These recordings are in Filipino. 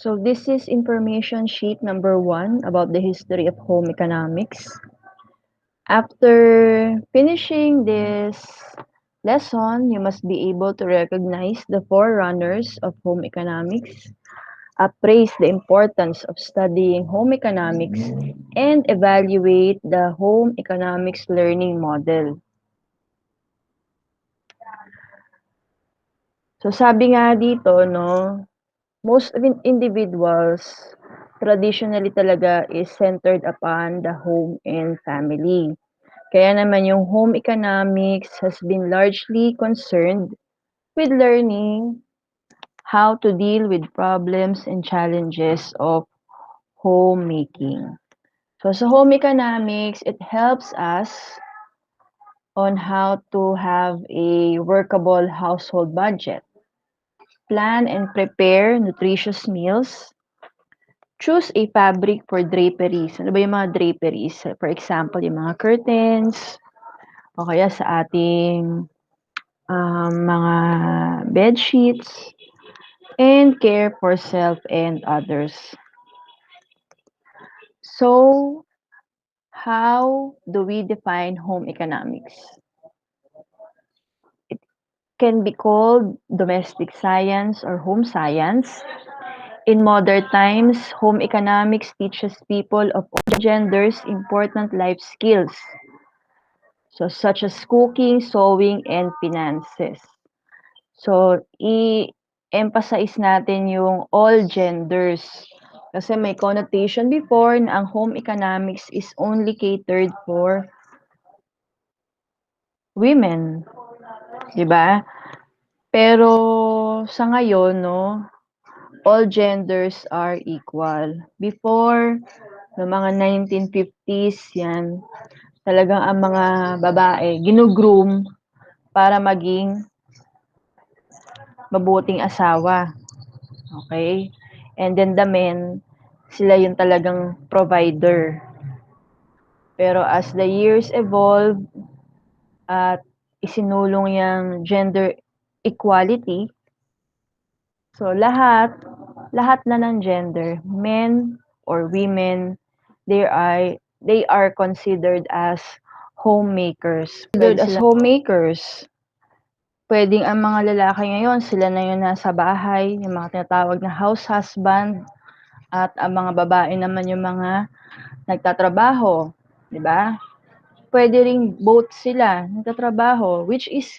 So this is information sheet number 1 about the history of home economics. After finishing this lesson, you must be able to recognize the forerunners of home economics, appraise the importance of studying home economics, and evaluate the home economics learning model. So sabi nga dito, no, most of individuals traditionally talaga is centered upon the home and family. Kaya naman yung home economics has been largely concerned with learning how to deal with problems and challenges of homemaking. So sa home economics, it helps us on how to have a workable household budget, plan and prepare nutritious meals, choose a fabric for draperies. Ano ba yung mga draperies? For example, yung mga curtains, o kaya sa ating mga bed sheets, and care for self and others. So, how do we define home economics? It can be called domestic science or home science. In modern times, home economics teaches people of all genders important life skills, so such as cooking, sewing, and finances. So, i-emphasize natin yung all genders. Kasi may connotation before na ang home economics is only catered for women, 'di ba? Pero sa ngayon, no, all genders are equal. Before, no mga 1950s, yan, talagang ang mga babae ginu-groom para maging mabuting asawa. Okay? And then the men, sila yung talagang provider. Pero as the years evolve at isinulong yung gender equality, so lahat na ng gender, men or women, they are considered as homemakers. Considered as homemakers. Pwedeng ang mga lalaki ngayon, sila na yung nasa bahay, yung mga tinatawag na house husband, at ang mga babae naman yung mga nagtatrabaho, 'di ba? Pwede ring both sila nagtatrabaho, which is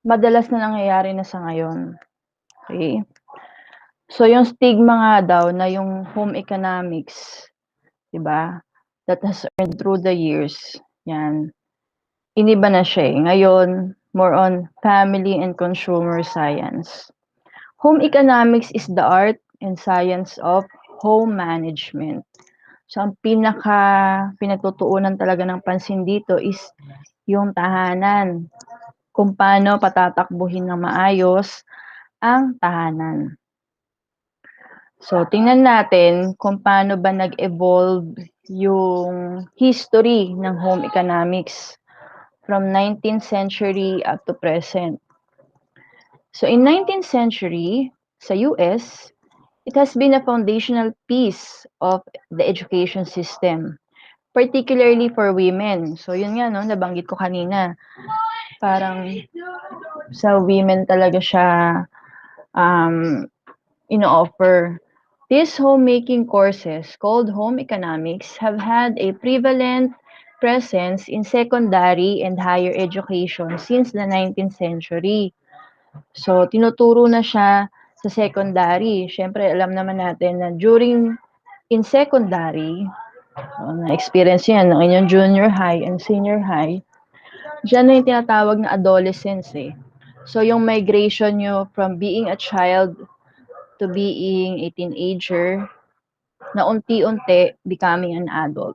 madalas na nangyayari na sa ngayon. Okay? So yung stigma nga daw na yung home economics, 'di ba? That has earned through the years. Yan. Iniba na siya eh. Ngayon, more on family and consumer science. Home economics is the art and science of home management. So, ang pinatutuunan talaga ng pansin dito is yung tahanan. Kung paano patatakbuhin ng maayos ang tahanan. So, tingnan natin kung paano ba nag-evolve yung history ng home economics from 19th century up to present. So, in 19th century, sa US, it has been a foundational piece of the education system, particularly for women. So, yun nga, no, nabanggit ko kanina. Parang sa women talaga siya ino-offer. These homemaking courses, called home economics, have had a prevalent presence in secondary and higher education since the 19th century. So, tinuturo na siya sa secondary. Siyempre, alam naman natin na in secondary, na-experience yan ng inyong junior high and senior high, diyan na yung tinatawag na adolescence eh. So, yung migration nyo from being a child to being a teenager, na unti-unti becoming an adult.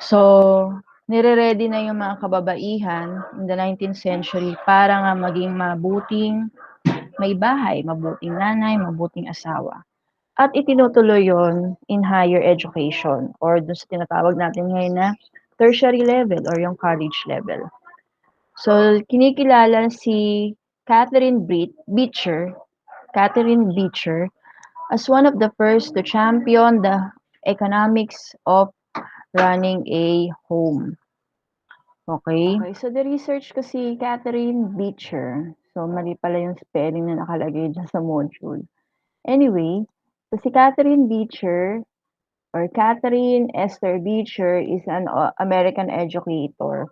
So, nire-ready na yung mga kababaihan in the 19th century para nga maging mabuting may bahay, mabuting nanay, mabuting asawa. At itinutuloy yon in higher education or dun sa tinatawag natin ngayon na tertiary level or yung college level. So, kinikilala si Catherine Beecher Catherine Beecher as one of the first to champion the economics of running a home. Okay? Okay, so the research ko si Catherine Beecher. So, mali pala yung spelling na nakalagay dyan sa module. Anyway, so si Catherine Beecher or Catherine Esther Beecher is an American educator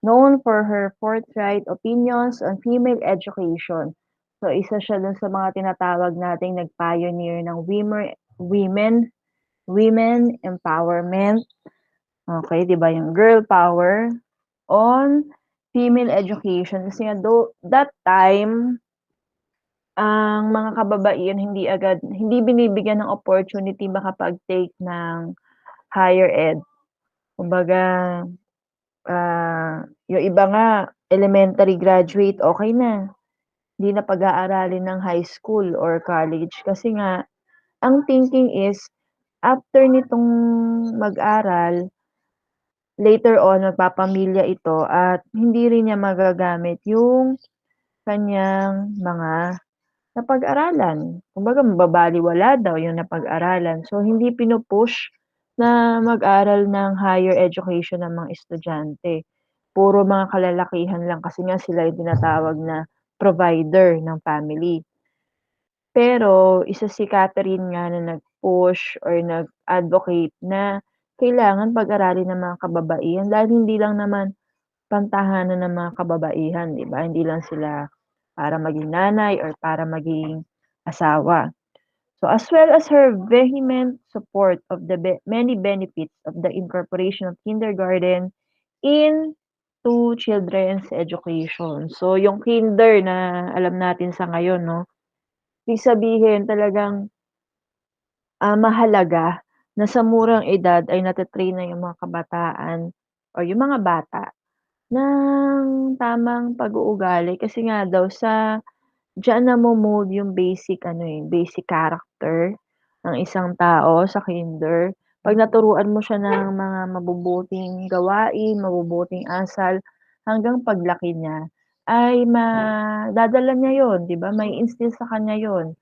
known for her forthright opinions on female education. So, isa siya dun sa mga tinatawag nating nag-pioneer ng women empowerment. Okay, 'di ba yung girl power on female education kasi nga that time ang mga kababaihan hindi binibigyan ng opportunity makapag-take ng higher ed. Kumbaga, yung iba nga elementary graduate, okay na. Hindi na pag-aaralin ng high school or college kasi nga ang thinking is after nitong mag-aral, later on magpapamilya ito at hindi rin niya magagamit yung kanyang mga napag-aralan. Kumbaga mababalewala daw yung napag-aralan. So, hindi pinu-push na mag-aral ng higher education ng mga estudyante. Puro mga kalalakihan lang kasi nga sila yung tinatawag na provider ng family. Pero isa si Catherine nga na nag-push or nag-advocate na kailangan pag-aralin ng mga kababaihan dahil hindi lang naman pantahanan ng mga kababaihan, 'di ba? Hindi lang sila para maging nanay or para maging asawa. So, as well as her vehement support of the many benefits of the incorporation of kindergarten into children's education. So, yung kinder na alam natin sa ngayon, no? Ibig sabihin talagang mahalaga na sa murang edad ay nate-train na yung mga kabataan or yung mga bata ng tamang pag-uugali kasi nga daw diyan namo-mold yung basic character ng isang tao sa kinder. 'Pag naturuan mo siya ng mga mabubuting gawain, mabubuting asal, hanggang paglaki niya ay madadala niya yon, 'di ba? Mai-instill sa kanya yon.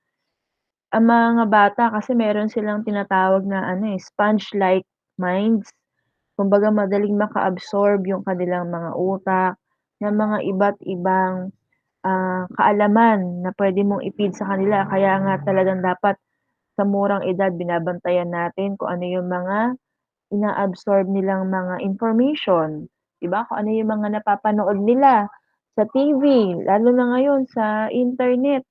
Ang mga bata kasi meron silang tinatawag na sponge-like minds. Kumbaga madaling maka-absorb yung kanilang mga utak ng mga iba't ibang, kaalaman na puwede mong i-feed sa kanila. Kaya nga talagang dapat sa murang edad binabantayan natin kung ano yung mga ina-absorb nilang mga information, 'di ba? Kung ano yung mga napapanood nila sa TV, lalo na ngayon sa internet.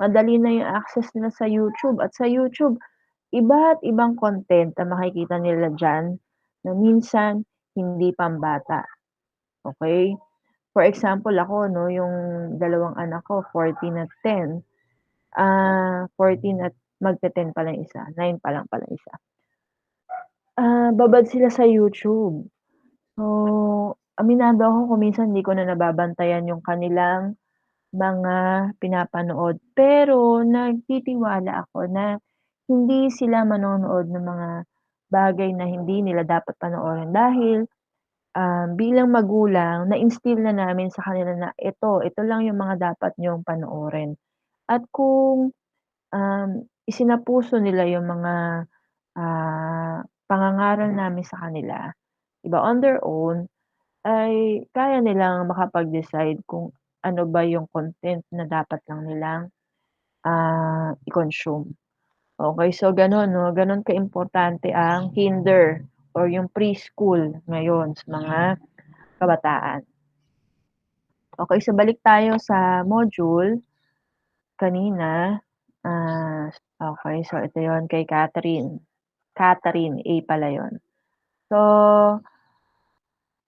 Madali na yung access nila sa YouTube at sa YouTube iba't ibang content ang makikita nila diyan na minsan hindi pambata, okey? For example ako 'no, yung dalawang anak ko 14 at 10, 14 at magte-10 pa lang isa, 9 pa lang pala isa. Babad sila sa YouTube. So, aminado ako kung minsan hindi ko na nababantayan yung kanilang mga pinapanood. Pero nagtitiwala ako na hindi sila manonood ng mga bagay na hindi nila dapat panoorin dahil, bilang magulang na-instill na namin sa kanila na ito lang yung mga dapat niyong panoorin. At kung, isinapuso nila yung mga, pangangaral namin sa kanila, 'di ba, on their own, ay kaya nilang makapag-decide kung ano ba yung content na dapat lang nilang, i-consume. Okey, so gano'n 'no, gano'n kaimportante ang kinder or yung preschool ngayon sa mga kabataan. Okey, so balik tayo sa module kanina, okey, so ito yon kay Catherine. Catherine, A pala 'yun. So,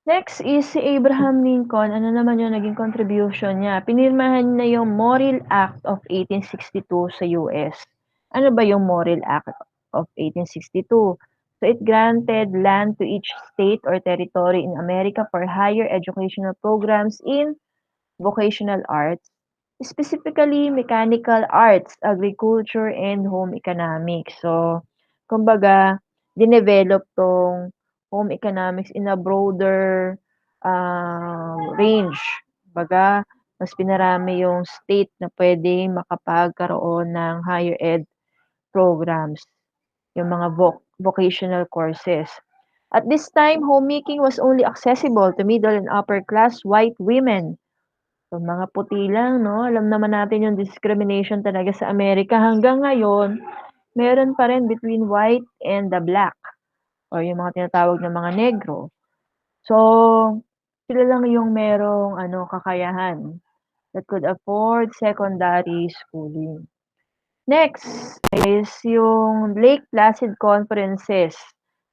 next is si Abraham Lincoln, ano naman yung naging contribution niya, pinirmahan niya yung Morrill Act of 1862 sa US. Ano ba yung Morrill Act of 1862? So it granted land to each state or territory in America for higher educational programs in vocational arts, specifically mechanical arts, agriculture, and home economics. So, kumbaga, dinevelop 'tong home economics in a broader, range. Kumbaga, mas pinarami yung state na puwedeng makapagkaroon ng higher ed programs, yung mga vocational courses. At this time, homemaking was only accessible to middle and upper class white women. So, mga puti lang 'no, alam naman natin yung discrimination talaga sa Amerika hanggang ngayon, meron pa rin between white and the black or yung mga tinatawag na mga negro. So, sila lang yung merong ano, kakayahan that could afford secondary schooling. Next is yung Lake Placid Conferences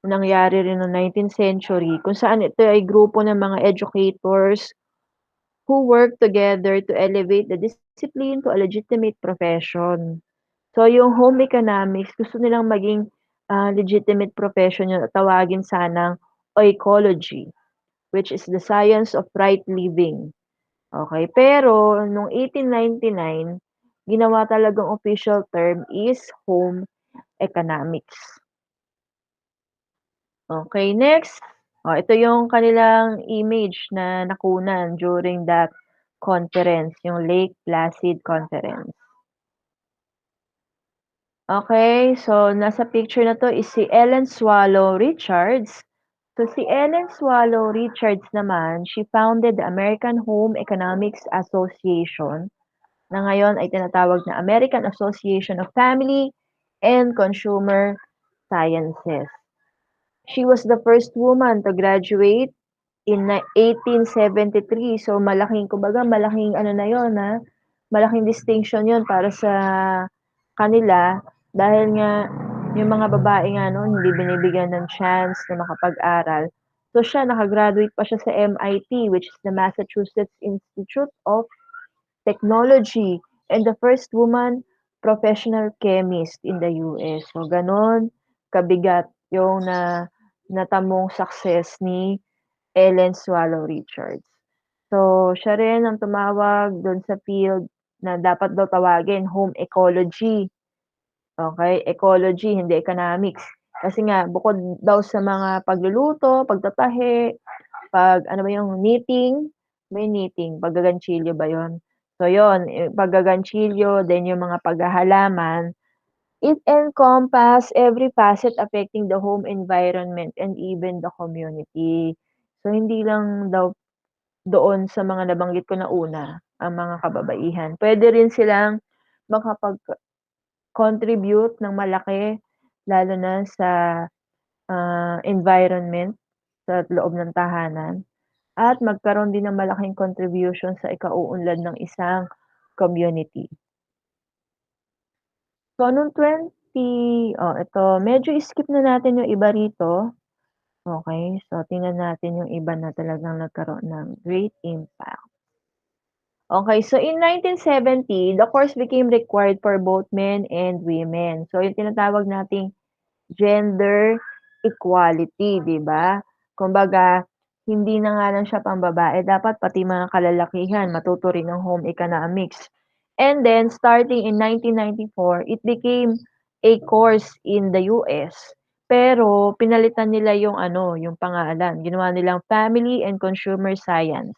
na nangyari rin noong 19th century kung saan ito ay grupo ng mga educators who work together to elevate the discipline to a legitimate profession. So, yung home economics gusto nilang maging, legitimate profession yun at tawagin sanang oecology, which is the science of right living. Okay, pero nung 1899, ginawa talagang official term is home economics. Okay, next. Ito yung kanilang image na nakunan during that conference, yung Lake Placid Conference. Okay, so nasa picture na 'to is si Ellen Swallow Richards. So si Ellen Swallow Richards naman, she founded the American Home Economics Association na ngayon ay tinatawag na American Association of Family and Consumer Sciences. She was the first woman to graduate in 1873. So malaking kumbaga malaking ano na yun, malaking distinction yun para sa kanila dahil nga yung mga babae nga noon hindi binibigyan ng chance na makapag-aral. So siya naka-graduate pa siya sa MIT, which is the Massachusetts Institute of Technology, and the first woman professional chemist in the US. So gano'n kabigat yung natamong success ni Ellen Swallow Richards. So siya rin ang tumawag dun sa field na dapat daw tawagin home ecology. Okay, ecology hindi economics. Kasi nga bukod daw sa mga pagluluto, pagtatahi, ano ba yung knitting, may knitting, paggaganchilyo ba yun? So yun, paggaganchilyo, then yung mga paghahalaman, it encompass every facet affecting the home environment and even the community. So hindi lang daw doon sa mga nabanggit ko na una, ang mga kababaihan. Puwede rin silang makapag-contribute ng malaki lalo na sa, environment sa loob ng tahanan at magkaroon din ng malaking contribution sa ikauunlad ng isang community. So nung ito medyo skip na natin yung iba rito. Okey, so tingnan natin yung iba na talagang nagkaroon ng great impact. Okay, so in 1970, the course became required for both men and women. So yung tinatawag nating gender equality, 'di ba? Kumbaga, hindi na nga lang siya pambabae, dapat pati mga kalalakihan matuto rin ng home economics. And then starting in 1994, it became a course in the US. Pero pinalitan nila yung ano, yung pangalan. Ginawa nilang Family and Consumer Science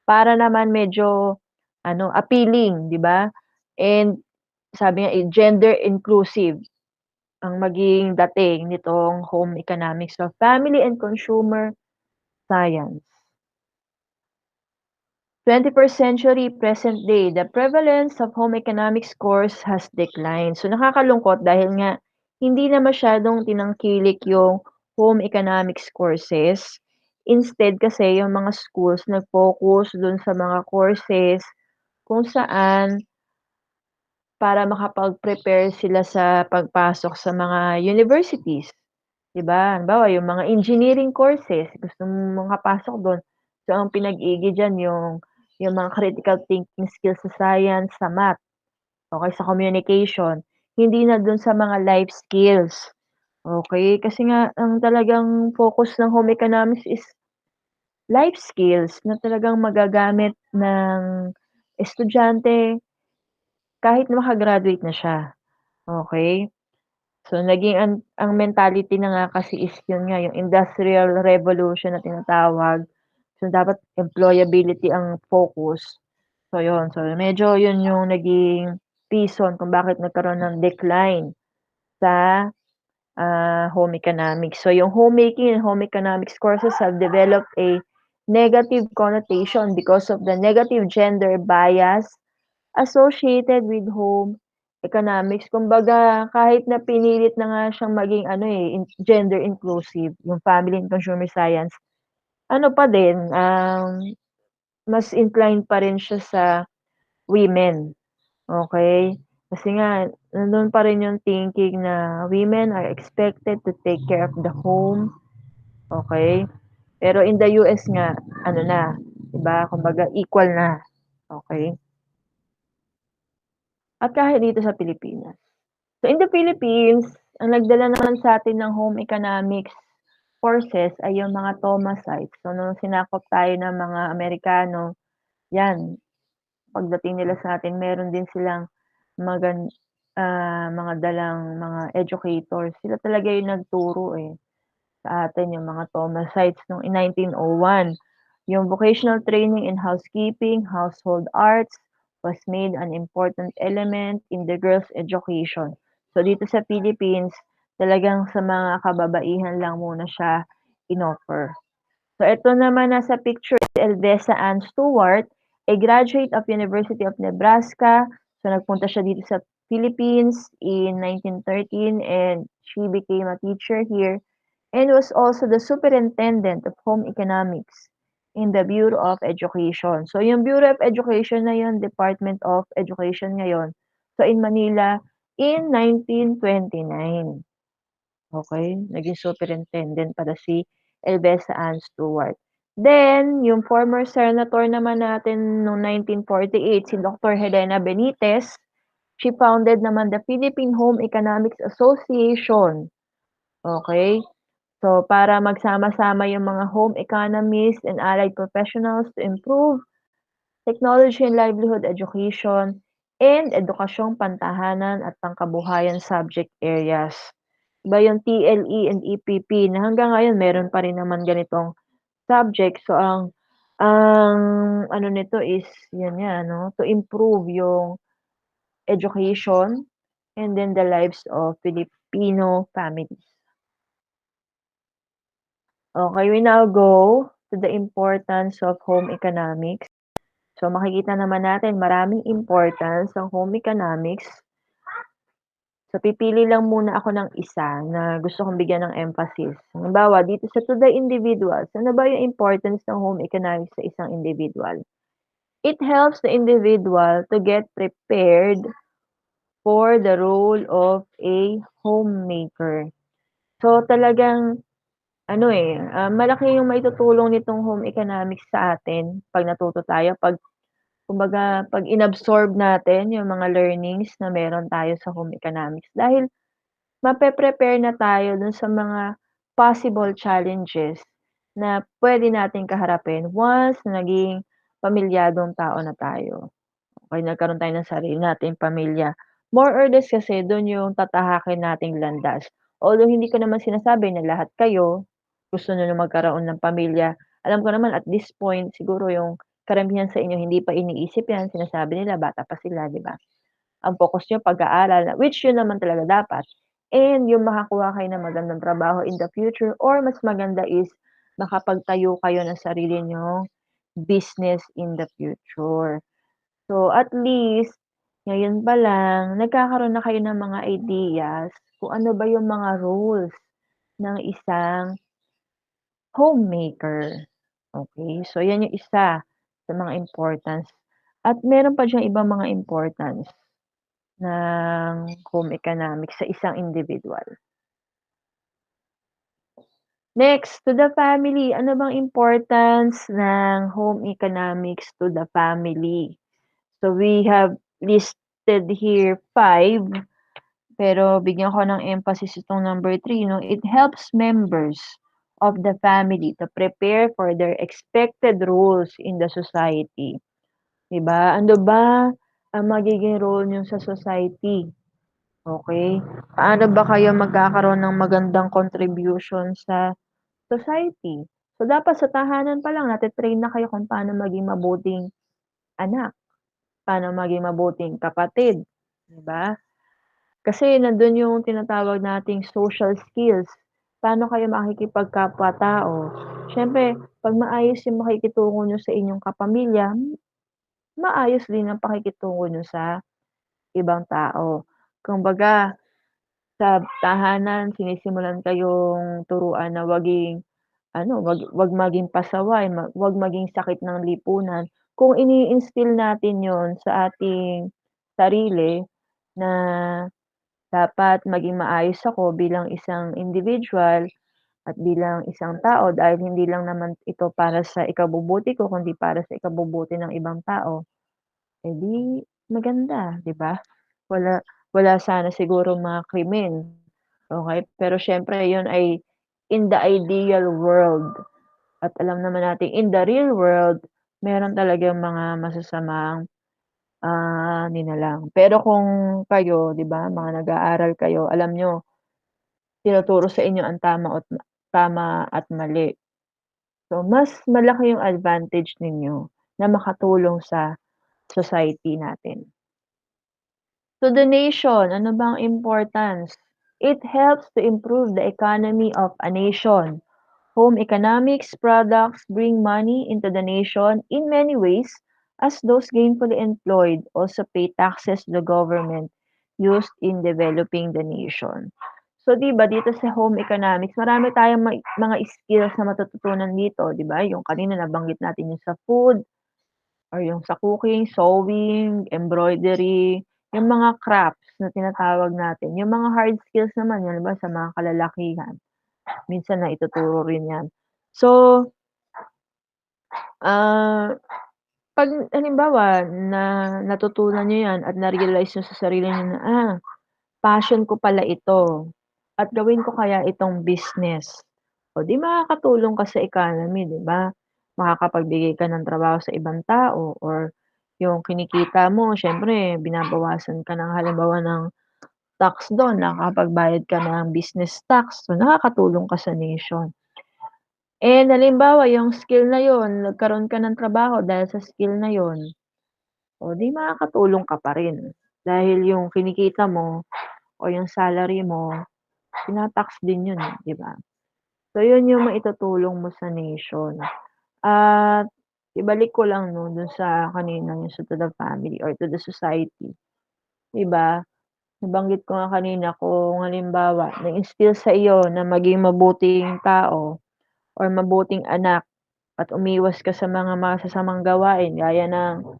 para naman medyo ano, appealing, 'di ba? And sabi nga, gender inclusive ang maging dating nitong home economics of family and consumer science. 21st century, present day, the prevalence of home economics course has declined. So nakakalungkot dahil nga hindi na masyadong tinangkilik yung home economics courses. Instead kasi yung mga schools nag-focus dun sa mga courses kung saan para makapag-prepare sila sa pagpasok sa mga universities. 'Di ba? Halimbawa yung mga engineering courses, gusto mong makapasok dun. So, ang pinag-igi diyan yung mga critical thinking skills sa science, sa math, okey, sa communication. Hindi na dun sa mga life skills, okey? Kasi nga ang talagang focus ng home economics is life skills na talagang magagamit ng estudyante kahit na maka-graduate na siya, okey? So, naging ang mentality na nga kasi is yun nga, yung industrial revolution na tinatawag. So, dapat employability ang focus. So yun, so medyo yun yung naging reason kung bakit nagkaroon ng decline sa, home economics. So yung homemaking and home economics courses have developed a negative connotation because of the negative gender bias associated with home economics. Kumbaga kahit na pinilit na nga siyang maging ano, gender inclusive, yung family and consumer science, ano pa din, mas inclined pa rin siya sa women, okey? Kasi nga nandun pa rin yung thinking na women are expected to take care of the home, okey? Pero in the US nga ano na, 'di ba, kumbaga equal na, okey? At kahit dito sa Pilipinas. So in the Philippines, ang nagdala naman sa'tin ng home economics courses ay yung mga TOMA sites. So nung sinakop tayo ng mga Amerikano, 'yan, pagdating nila sa'tin meron din silang mga dalang mga educators. Sila talaga yung nagturo, sa atin yung mga TOMA sites nung in 1901. Yung vocational training in housekeeping, household arts was made an important element in the girls' education. So dito sa Philippines, talagang sa mga kababaihan lang muna siya inoffer. So ito naman nasa picture si Elvesa Ann Stewart, a graduate of University of Nebraska. So nagpunta siya dito sa Philippines in 1913 and she became a teacher here and was also the superintendent of home economics in the Bureau of Education. So yung Bureau of Education na yun, Department of Education ngayon. So in Manila in 1929. Okay, naging superintendent pala si Elvesa Ann Stewart. Then, yung former senator naman natin noong 1948, si Dr. Helena Benitez, she founded naman the Philippine Home Economics Association. Okay, so para magsama-sama yung mga home economists and allied professionals to improve technology and livelihood education and edukasyong pantahanan at pangkabuhayan subject areas. Iba yung TLE and EPP na hanggang ngayon meron pa rin naman ganitong subject. So ang ano nito is yun nga 'no, to improve yung education and then the lives of Filipino families. Okay, we now go to the importance of home economics. So makikita naman natin maraming importance ang home economics. So pipili lang muna ako ng isa na gusto kong bigyan ng emphasis. Halimbawa dito sa to the individuals, ano ba yung importance ng home economics sa isang individual? It helps the individual to get prepared for the role of a homemaker. So talagang ano, malaki yung maitutulong nitong home economics sa atin 'pag natuto tayo, 'pag kumbaga 'pag inabsorb natin yung mga learnings na meron tayo sa home economics. Dahil mape-prepare na tayo dun sa mga possible challenges na puwede nating kaharapin once na naging pamilyadong tao na tayo. Okey, nagkaroon tayo ng sarili nating pamilya. More or less kasi dun yung tatahakin nating landas. Although hindi ko naman sinasabi na lahat kayo gusto niyo na magkaroon ng pamilya. Alam ko naman at this point siguro yung karamihan sa inyo hindi pa iniisip 'yan, sinasabi nila bata pa sila, 'di ba? Ang focus niyo pag-aaral, which yun naman talaga dapat. And yung makakuha kayo ng magandang trabaho in the future or mas maganda is makapagtayo kayo ng sarili niyong business in the future. So, at least ngayon pa lang nagkakaroon na kayo ng mga ideas kung ano ba yung mga rules ng isang homemaker. Okay, so yan yung isa sa mga importance at meron pa diyang ibang mga importance ng home economics sa isang individual. Next, to the family. Ano bang importance ng home economics to the family? So we have listed here 5, pero bigyan ko ng emphasis itong number 3 'no. It helps members of the family to prepare for their expected roles in the society, 'di ba? Ano ba ang magiging role niyo sa society? Okay, paano ba kayo magkakaroon ng magandang contribution sa society? So, dapat sa tahanan pa lang nate-train na kayo kung paano maging mabuting anak, paano maging mabuting kapatid, 'di ba? Kasi nandun yung tinatawag nating social skills. Paano kayo makikipagkapwa-tao? Siyempre 'pag maayos yung makikitungo niyo sa inyong kapamilya, maayos din ang pakikitungo niyo sa ibang tao. Kumbaga sa tahanan sinisimulan kayong turuan na wag maging pasaway, 'wag maging sakit ng lipunan. Kung ini-instill natin yon sa ating sarili na dapat maging maayos ako bilang isang individual at bilang isang tao dahil hindi lang naman ito para sa ikabubuti ko kundi para sa ikabubuti ng ibang tao, eh, di maganda, 'di ba? Wala wala sana sigurong mga krimen, okey? Pero siyempre yun ay in the ideal world at alam naman nating in the real world meron talagang mga masasamang, nilalang. Pero kung kayo, 'di ba, mga nag-aaral kayo, alam niyo tinuturo sa inyo ang tama at mali. So, mas malaki yung advantage ninyo na makatulong sa society natin. So, donation, ano bang importance? It helps to improve the economy of a nation. Home economics products bring money into the nation in many ways, as those gainfully employed also pay taxes to the government used in developing the nation. So, 'di ba dito sa home economics marami tayong mga skills na matututunan dito, 'di ba? Yung kanina nabanggit natin yung sa food or yung sa cooking, sewing, embroidery, yung mga crafts na tinatawag natin. Yung mga hard skills naman, yung halimbawa sa mga kalalakihan, minsan naituturo rin 'yan. So, ah, 'pag halimbawa na natutunan niyo 'yan at na-realize niyo sa sarili niyo na, passion ko pala ito at gawin ko kaya itong business. O 'di makakatulong ka sa economy, 'di ba? Makakapagbigay ka ng trabaho sa ibang tao or yung kinikita mo siyempre binabawasan ka ng halimbawa ng tax dun, nakakapagbayad ka ng business tax, so nakakatulong ka sa nation. And halimbawa yung skill na yun, nagkaroon ka ng trabaho dahil sa skill na yun, o 'di makakatulong ka pa rin. Dahil yung kinikita mo o yung salary mo, tina-tax din yun, eh, 'di ba? So yun yung maitutulong mo sa nation. At ibalik ko lang 'no, dun sa kanina yung sa to the family or to the society, 'di ba? Nabanggit ko nga kanina kung halimbawa na-instill sa iyo na maging mabuting tao or mabuting anak at umiwas ka sa mga masasamang gawain gaya ng,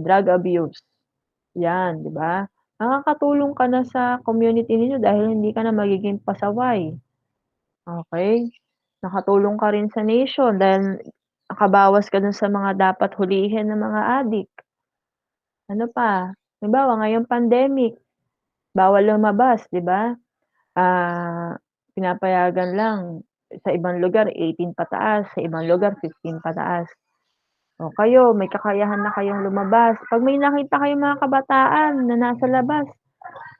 drug abuse, 'yan, 'di ba? Makakatulong ka na sa community ninyo dahil hindi ka na magiging pasaway, okey? Nakatulong ka rin sa nation dahil nakabawas ka dun sa mga dapat hulihin na mga adik. Ano pa, halimbawa ngayong pandemic, bawal lumabas, 'di ba? Pinapayagan lang sa ibang lugar 18 pataas, sa ibang lugar 15 pataas. O kayo may kakayahan na kayong lumabas, 'pag may nakita kayong mga kabataan na nasa labas,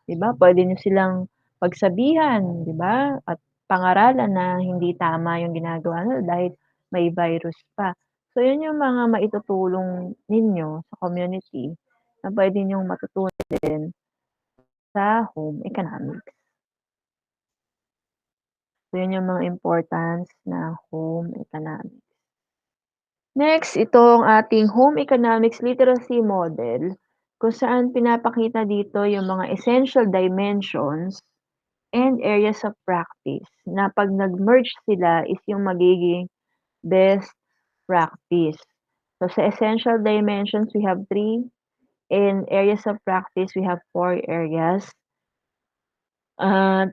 'di ba, puwede niyo silang pagsabihan, 'di ba, at pangaralan na hindi tama yung ginagawa nila dahil may virus pa. So yun yung mga maitutulong ninyo sa community na puwede niyong matutunan din sa home economics. So yun yung mga importance ng home economics. Next, itong ating home economics literacy model, kung saan pinapakita dito yung mga essential dimensions and areas of practice na 'pag nag-merge sila is yung magiging best practice. So, sa essential dimensions, we have 3, and areas of practice, we have 4 areas.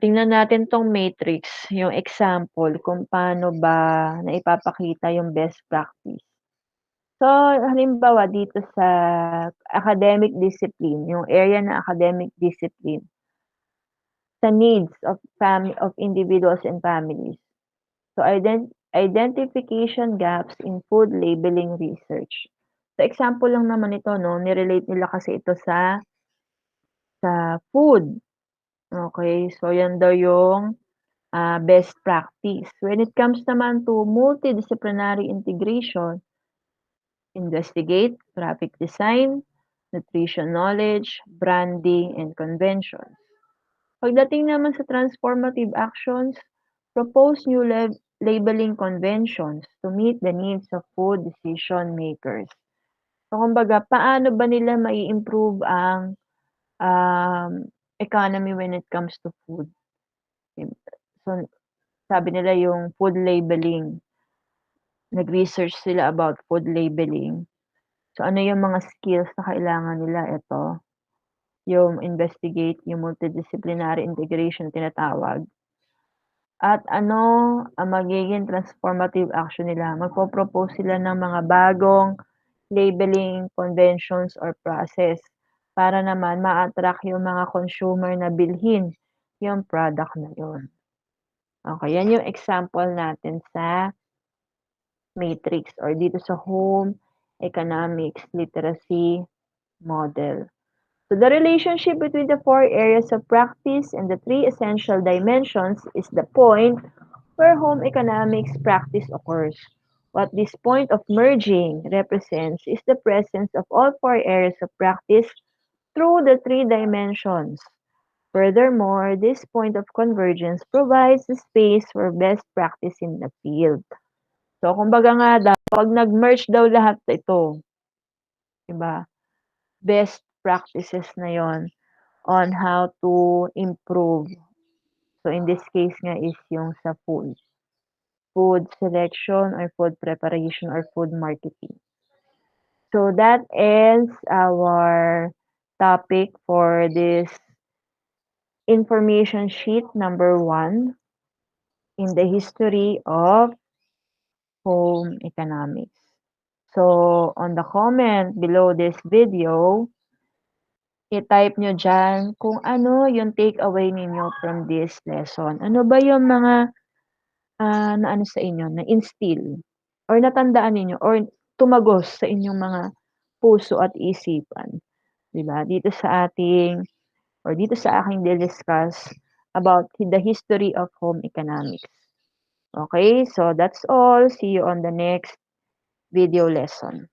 Tingnan natin 'tong matrix, yung example kung paano ba naipapakita yung best practice. So, halimbawa dito sa academic discipline, yung area na academic discipline, sa needs of individuals and families. So, identification gaps in food labeling research. So, example lang naman ito 'no, ni-relate nila kasi ito sa food, okey. So, yan daw yung, best practice. When it comes naman to multidisciplinary integration, investigate, graphic design, nutrition knowledge, branding, and conventions. Pagdating naman sa transformative actions, propose new labeling conventions to meet the needs of food decision makers. So, kumbaga, paano ba nila mai-improve ang economy when it comes to food? So, sabi nila yung food labeling. Nag-research sila about food labeling. So, ano yung mga skills na kailangan nila? Ito, yung investigate, yung multidisciplinary integration tinatawag. At ano ang magiging transformative action nila? Magpo-propose sila ng mga bagong labeling conventions or process para naman ma-attract yung mga consumer na bilhin yung product na yun. Okay, yan yung example natin sa matrix or dito sa home economics literacy model. So the relationship between the four areas of practice and the three essential dimensions is the point where home economics practice occurs. What this point of merging represents is the presence of all four areas of practice through the three dimensions. Furthermore, this point of convergence provides the space for best practice in the field. So, kumbaga nga daw, pag nag-merge daw lahat ito, 'di ba? Best practices na 'yon on how to improve. So, in this case nga is yung sa food. Food selection or food preparation or food marketing. So, that ends our topic for this information sheet number 1 in the history of home economics. So, on the comment below this video, i-type nyo dyan kung ano yung takeaway ninyo from this lesson. Ano ba yung mga na ano sa inyo, na-instill or natandaan ninyo or tumagos sa inyong mga puso at isipan, 'di ba? Dito sa ating or dito sa aking discuss about the history of home economics. Okay, so that's all. See you on the next video lesson.